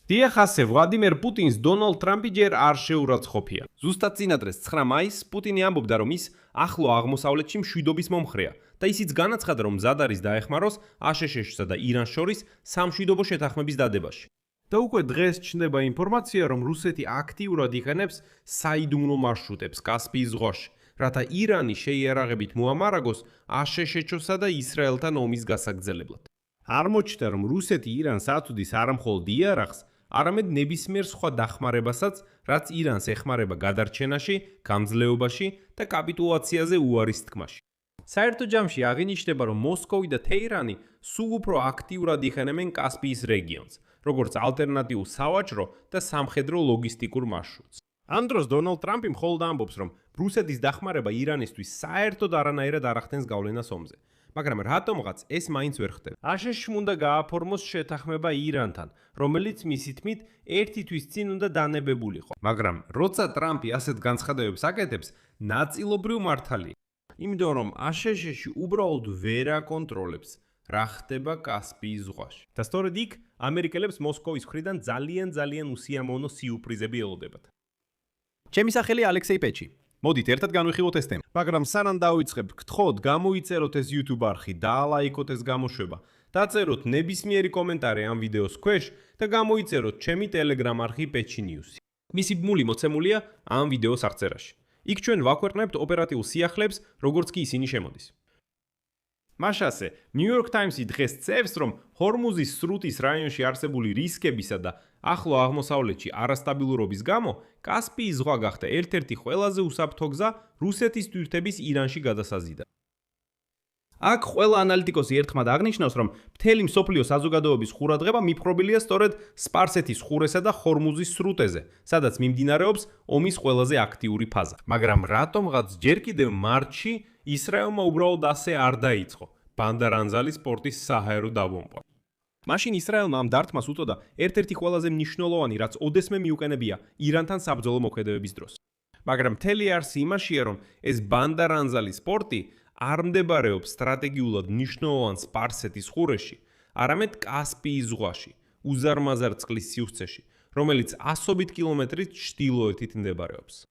დიახ, ასე ვლადიმერ პუტინს დონალდ ტრამპი ჯერ არ შეურაცხყოფია. ზუსტად წინადრეს 9 მაისს პუტინი ამბობდა, რომ ის ახლო აღმოსავლეთში მშვიდობის მომხრეა და ისიც განაცხადა, რომ მზად არის დაეხმაროს აშშ-სა და ირანს შორის სამშვიდობო შეთანხმების დადებაში. და უკვე დღეს ჩნდება ინფორმაცია, რომ რუსეთი აქტიურად იყენებს საიდუმლო მარშრუტებს კასპიის ზღვაში, რათა ირანი შეიარაღებით მოამარაგოს აშშ-სა და ისრაელთან ომის გასაგრძელებლად. არ მოჩნდა, რომ რუსეთი ირანს აწვდის არამხოლოდ იარაღს, არამედ ნებისმიერ სხვა დახმარებასაც, რაც ირანს ეხმარება გადარჩენაში, გამძლეობაში და კაპიტულაციაზე უარის თქმაში. საერთო ჯამში აღინიშნება, რომ მოსკოვი და თეირანი სულ უფრო აქტიურად იყენებენ კასპიის რეგიონს, როგორც ალტერნატიულ სავაჭრო და სამხედრო ლოგისტიკურ მარშრუტს. ამ დროს დონალდ ტრამპი მხოლოდ ამბობს, რომ რუსეთის დახმარება ირანისთვის საერთოდ არანაირად არ ახდენს გავლენას ომზე. მაგრამ რატომღაც ეს მაინც ვერ ხდება. აშშ-ში უნდა გააფორმოს შეთანხმება ირანთან, რომელიც მისი თქმით ერთი თვის წინ უნდა დანებებულიყო. მაგრამ როცა ტრამპი ასეთ განცხადებებს აკეთებს, ნაწილობრივ მართალია. იმიტომ რომ აშშ-ში უბრალოდ ვერ აკონტროლებს რა ხდება კასპიის ზღვაში. და სწორედ იქ ამერიკელებს მოსკოვის მხრიდან ძალიან უსიამოვნო სიურპრიზები ელოდებათ. ჩემი სახელი ალექსეი პეჩი. მოდით ერთად განვიხილოთ ეს თემა. მაგრამ სანამ დავიწყებ, გთხოვთ გამოიწეროთ ეს YouTube არხი, დაალაიკოთ ეს გამოშვება, დაწეროთ ნებისმიერი კომენტარი ამ ვიდეოს ქვეშ და გამოიწეროთ ჩემი Telegram არხი Pechi News. მისი ბმული მოცემულია ამ ვიდეოს აღწერაში. იქ ჩვენ ვაქვეყნებთ ოპერატიულ სიახლეებს, როგორც კი ისინი შემოდის. მაშასე, New York Times-ი დღეს წერს, რომ ჰორმუზის სრუტის რაიონში არსებული რისკებისა და ახლო აღმოსავლეთში არასტაბილურობის გამო კასპიის ზღვა გახდა ერთ-ერთი ყველაზე უსაფრთხო გზა რუსეთის თვითების ირანში გადასაზიდად. აქ ყველა ანალიტიკოსი ერთხმად აღნიშნავს, რომ მთელი მსოფლიო საზოგადოების ყურადღება მიფრობილია სწორედ სპარსეთის ყურესა და ჰორმუზის სრუტეზე, სადაც მიმდინარეობს ომის ყველაზე აქტიური ფაზა. მაგრამ რატომღაც ჯერ კიდევ მარტში ისრაელმა უბრალოდ ასე არ დაიწყო ბანდარ-ანზალის პორტის საჰაერო დაბომბვა. მაშინ ისრაელმა ამ დარტყმას უწოდა ერთ-ერთი ყველაზე მნიშვნელოვანი, რაც ოდესმე მიუყენებია ირანთან საბრძოლო მოქმედებების დროს. მაგრამ მთელი არსი იმაშია, რომ ეს ბანდარ-ანზალის პორტი არ მდებარეობს სტრატეგიულად მნიშვნელოვან სპარსეთის ყურეში, არამედ კასპიის ზღვაში, უზარმაზარ წყლის სივრცეში, რომელიც ასობით კილომეტრით ჩრდილოეთით მდებარეობს.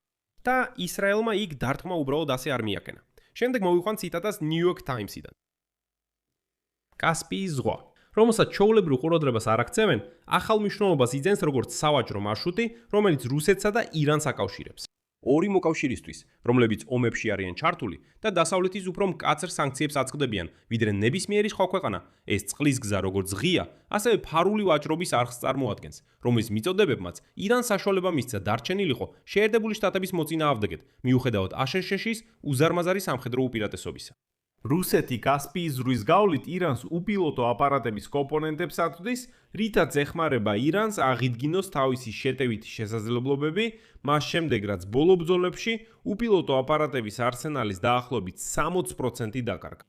და ისრაელმა იქ დარტყმა უბრალოდ ასე არ მიაკენა. შემდეგ მოვიყვანთ ციტატას New York Times-იდან. კასპიის ზღვა, რომელსაც ჩვეულებრივ ყურადღებას არ აქცევენ, ახალ მნიშვნელობას იძენს როგორც სავაჭრო მარშრუტი, რომელიც რუსეთსა და ირანს აკავშირებს. ორი მოკავშირისთვის, რომლებიც ომებში არიან ჩართული და დასავლეთის უფრო მკაცრ სანქციებს აწყდებიან, ვიდრე ნებისმიერი სხვა ქვეყანა, ეს წყლის გზა როგორც ღია, ასევე ფარული ვაჭრობის არხს წარმოადგენს, რომლის მიწოდებებმაც ირანს საშუალება მისცა დარჩენილიყო შეერთებული შტატების მოწინააღმდეგედ, მიუხედავად აშშ-ის უზარმაზარი სამხედრო უპირატესობისა. რუსეთი კასპიის ზღვის გავლით ირანს უპილოტო აპარატების კომპონენტებს აწვდის, რითაც ეხმარება ირანს აღიდგინოს თავისი შეტევითი შესაძლებლობები, მას შემდეგ რაც ბოლო ბრძოლებში უპილოტო აპარატების არსენალის დაახლოებით 60% დაკარგა.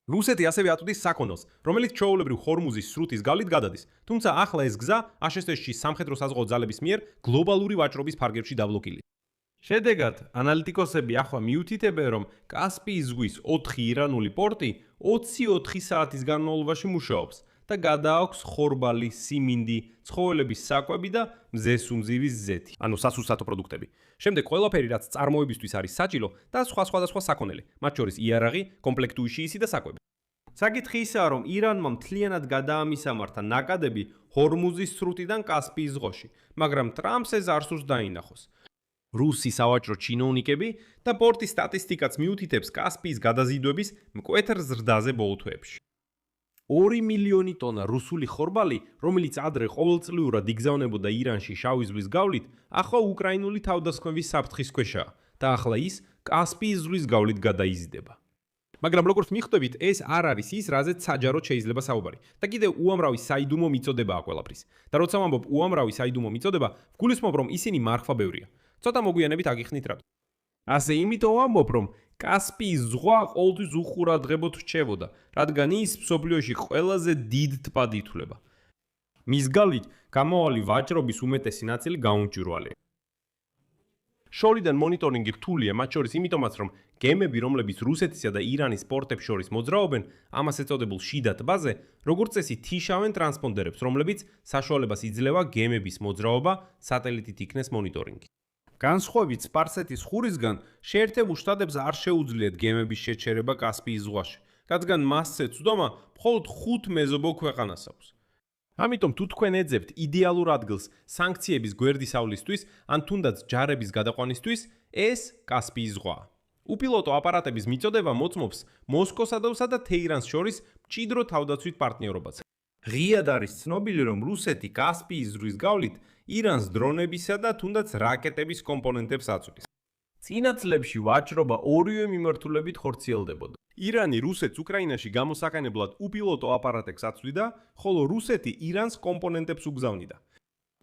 რუსეთი ასევე აწვდის საქონელს, რომელიც ჩვეულებრივ ჰორმუზის სრუტის გავლით გადადის, თუმცა ახლა ეს გზა აშშ-ში სამხედრო საზღვაო ძალების მიერ გლობალური ვაჭრობის ფარგლებში დაბლოკილია. შედეგად, ანალიტიკოსები ახლა მიუთითებენ, რომ კასპიის ზღვის 4 ირანული პორტი 24 საათის განმავლობაში მუშაობს და გადააქვს ხორბალი, სიმინდი, ცხოველების საკვები და მზესუმზირის ზეთი, ანუ სასურსათო პროდუქტები. შემდეგ ყველაფერი, რაც წარმოებისთვის არის საჭირო და სხვადასხვა საქონელი, მათ შორის იარაღი, კომპლექტუიშიისი და საკვები. საკითხი ისაა, რომ ირანმა მთლიანად გადაამისამართა ნაკადები ჰორმუზის სრუტიდან კასპიის ზღვაში, მაგრამ ტრამპს ეს არ სურს დაინახოს. რუსი სავაჭრო ჩინოვნიკები და პორტის სტატისტიკაც მიუთითებს კასპიის გადაზიდვების მკვეთრ ზრდაზე ბოლო თვეებში. 2 მილიონი ტონა რუსული ხორბალი, რომელიც ადრე ყოველწლიურად იგზავნებოდა ირანში შავი ზღვის გავლით, ახლა უკრაინული თავდასხმების საფრთხის ქვეშაა და ახლა ის კასპიის ზღვის გავლით გადაიზიდება. მაგრამ როგორც მიხვდებით, ეს არ არის ის, რაზეც საჯაროდ შეიძლება საუბარი. და კიდევ უამრავი საიდუმლო მიწოდებაა ყველაფრის. და როცა ვამბობ უამრავი საიდუმლო მიწოდება, ვგულისხმობ, რომ ისინი მართლა ბევრია. ცოტა მოგვიანებით აგიხსნით რატო. ასე იმიტომ ვამბობ, რომ კასპიის ზღვა ყოველთვის უყურადღებოდ რჩებოდა, რადგან ის მსოფლიოში ყველაზე დიდ ტბად ითვლება. მის გავლით გამავალი ვაჭრობის უმეტესი ნაწილი გაუმჭვირვალეა. შორიდან მონიტორინგი რთულია, მათ შორის იმიტომაც, რომ გემები, რომლებიც რუსეთისა და ირანის პორტებს შორის მოძრაობენ, ამას ეწოდებულ შიდა ტბაზე, როგორც წესი თიშავენ ტრანსპონდერებს, რომლებიც საშუალებას იძლევა გემების მოძრაობა სატელიტით იქნეს მონიტორინგი. განსხვავებით სპარსეთის ყურისგან, შეერთებულ შტატებს არ შეუძლიათ გემების შეჩერება კასპიის ზღვაში, რადგან მასზე წვდომა მხოლოდ 5 მეზობო ქვეყანას აქვს. ამიტომ თუ თქვენ ეძებთ იდეალურ ადგილს სანქციების გვერდისავლისთვის ან თუნდაც ჯარების გადაყვანისთვის, ეს კასპიის ზღვაა. უპილოტო აპარატების მიწოდება მოწმობს მოსკოვსა და თეირანს შორის მჭიდრო თავდაცვით პარტნიორობაზე. ღიად არის ცნობილი, რომ რუსეთი კასპიის ზღვის გავლით ირანს დრონებისა და თუნდაც რაკეტების კომპონენტებს აწვდის. წინა წლებში ვაჭრობა ორივე მიმართულებით ხორციელდებოდა. ირანი რუსეთს უკრაინაში გამოსაყენებლად უპილოტო აპარატებს აწვდიდა, ხოლო რუსეთი ირანს კომპონენტებს უგზავნიდა.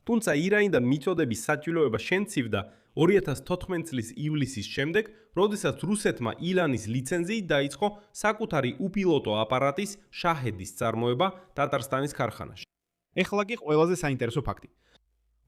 თუმცა ირანიდან მიწოდების საჭიროება შემცირდა 2014 წლის ივლისის შემდეგ, როდესაც რუსეთმა ირანის ლიცენზიით დაიწყო საკუთარი უპილოტო აპარატის შაჰედის წარმოება ტატარსტანის ქარხანაში. ეხლა კი ყველაზე საინტერესო ფაქტი.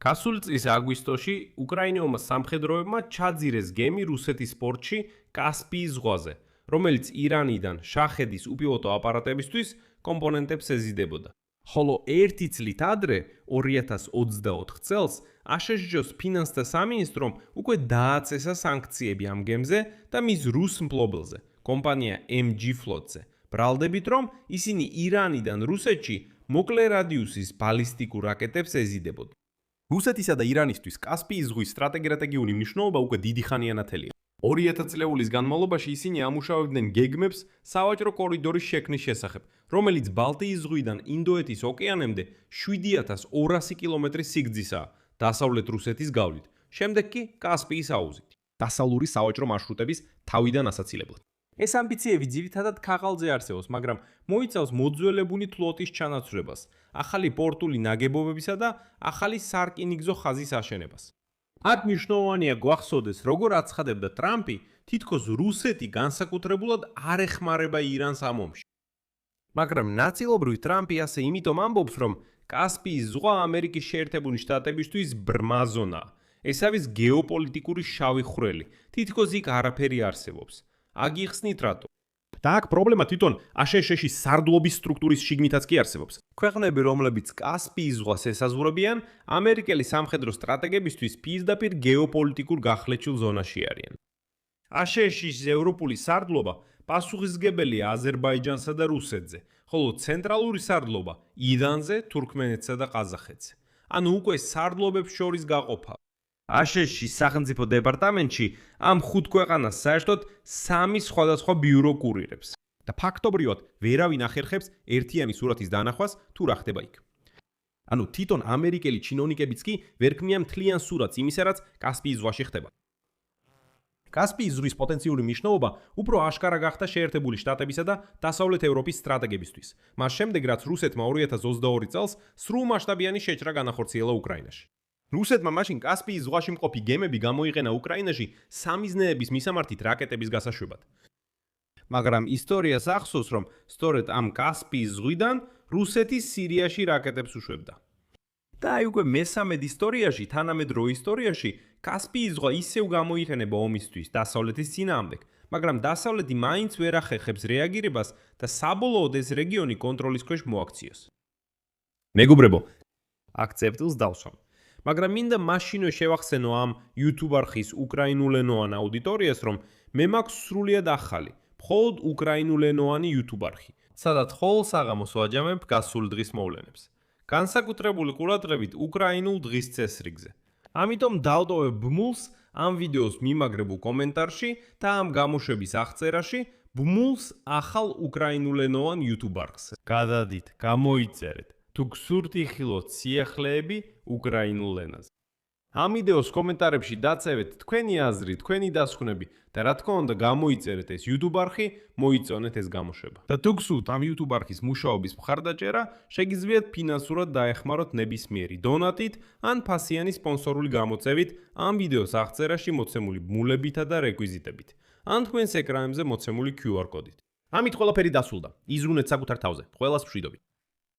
გასული წლის აგვისტოში უკრაინელმა სამხედროებმა ჩაძირეს გემი რუსეთის პორტში კასპიის ზღვაზე, რომელიც ირანიდან შაჰედის უპილოტო აპარატებისთვის კომპონენტებს ეზიდებოდა. ხოლო ერთი წლით ადრე, 2024 წელს, აშშ-ს ფინანსთა სამინისტრომ უკვე დააწესა სანქციები ამ გემზე და მის რუს მფლობელზე, კომპანია MG Float-ზე, ბრალდებით, რომ ისინი ირანიდან რუსეთში მოკლე რადიუსის ბალისტიკურ რაკეტებს ეზიდებოდა. რუსეთისა და ირანისთვის კასპიის ზღვის სტრატეგიული მნიშვნელობა უკვე დიდი ხანიანათელია. 2000 წლეულის განმავლობაში ისინი ამუშავებდნენ გეგმებს სავაჭრო კორიდორის შექმნის შესახებ, რომელიც ბალტიის ზღვიდან ინდოეთის ოკეანემდე 7200 კილომეტრის სიგრძისაა, დასავლეთ რუსეთის გავლით, შემდეგ კი კასპიის აუზით. დასავლური სავაჭრო მარშრუტების თავიდან ასაცილებლად. ეს ამბიციები ძირითადად ქაღალდზე არსებობს, მაგრამ მოიცავს მოძველებული ფლოტის ჩანაცვლებას, ახალი პორტული ნაგებობებისა და ახალი სარკინიგზო ხაზის აშენებას. აქ მნიშვნელოვანია გვახსოვდეს, როგორ აცხადებდა ტრამპი, თითქოს რუსეთი განსაკუთრებულად არ ეხმარება ირანს ამ ომში. მაგრამ ნაწილობრივ ტრამპი ასე იმიტომ ამბობს, რომ კასპიის ზღვა ამერიკის შეერთებული შტატებისთვის ბრმა ზონაა. ეს არის გეოპოლიტიკური შავი ხვრელი, თითქოს იქ არაფერი არსებობს. აგიხსნით რატო? და აქ პრობლემა თვითონ აშშ-ში სარდლობის სტრუქტურის შიგნითაც კი არსებობს. ქვეყნები, რომლებიც კასპიის ზღვას ესაზღვრებიან, ამერიკელი სამხედრო სტრატეგებისთვის პირდაპირ გეოპოლიტიკურ გახლეჩილ ზონაში არიან. აშშ-ის ევროპული სარდლობა პასუხისმგებელია აზერბაიჯანსა და რუსეთზე, ხოლო ცენტრალური სარდლობა ირანზე, თურქმენეთსა და ყაზახეთზე. ანუ უკვე სარდლობებს შორის გაყოფა. აშშ-ის სახელმწიფო დეპარტამენტში ამ 5 ქვეყანას საერთოდ 3 სხვადასხვა ბიურო კურირებს და ფაქტობრივად ვერავინ ახერხებს ერთიანი სურათის დანახვას თუ რა ხდება იქ. ანუ თვითონ ამერიკელი ჩინოვნიკებიც კი ვერ ქმნიან მთლიან სურათს იმისა, რაც კასპიის ზღვაში ხდება. კასპიის ზღვის პოტენციური მნიშვნელობა უფრო აშკარა გახდა შეერთებული შტატებისა და დასავლეთ ევროპის სტრატეგებისთვის. მას შემდეგ, რაც რუსეთმა 2022 წელს სრულმასშტაბიანი შეჭრა განახორციელა უკრაინაში. რუსეთმა მაშინ კასპიის ზღვაში მყოფი გემები გამოიყენა უკრაინაში სამიზნეების მისამართით რაკეტების გასაშვებად. მაგრამ ისტორიას ახსოვს, რომ სწორედ ამ კასპიის ზღვიდან რუსეთი სირიაში რაკეტებს უშვებდა. და აი უკვე მესამედ ისტორიაში, თანამედროვე ისტორიაში, კასპიის ზღვა ისევ გამოიყენება ომისთვის დასავლეთის წინააღმდეგ, მაგრამ დასავლეთი მაინც ვერ ახერხებს რეაგირებას და საბოლოოდ ეს რეგიონი კონტროლის ქვეშ მოაქციოს. მეგობრებო, აქ წერტილს დავსვამ. მაგრამ მინდა მაშინვე შევახსენო ამ YouTube არხის უკრაინულენოვან აუდიტორიას, რომ მე მაქვს სრულიად ახალი, მხოლოდ უკრაინულენოვანი YouTube არხი, სადაც ხოლ საღამოს ვაჯამებ გასული დღის მოვლენებს. განსაკუთრებული ყურადღებით უკრაინულ დღის წესრიგზე. ამიტომ დავტოვებ ბმულს ამ ვიდეოს მიმაგრებულ კომენტარში და ამ გამოშვების აღწერაში ბმულს ახალ უკრაინულენოვან YouTube არხზე. გადადით, გამოიწერეთ. თუ გსურთ იხილოთ სიახლეები უკრაინულ ენაზე. ამ ვიდეოს კომენტარებში დაწევეთ თქვენი აზრი, თქვენი დასკვნები და რა თქმა უნდა გამოიწერეთ ეს YouTube არხი, მოიწონეთ ეს გამოშვება. და თუ გსურთ ამ YouTube არხის მუშაობის მხარდაჭერა, შეგიძლიათ ფინანსურად დაეხმაროთ ნებისმიერი დონატით ან ფასიანი სპონსორული გამოწევით ამ ვიდეოს აღწერაში მოცემული ბმულებითა და რეკვიზიტებით, ან თქვენს ეკრანებზე მოცემული QR კოდით. ამით ყველაფერი დასრულდა. იზრუნეთ საკუთარ თავზე. ყველას მშვიდობით.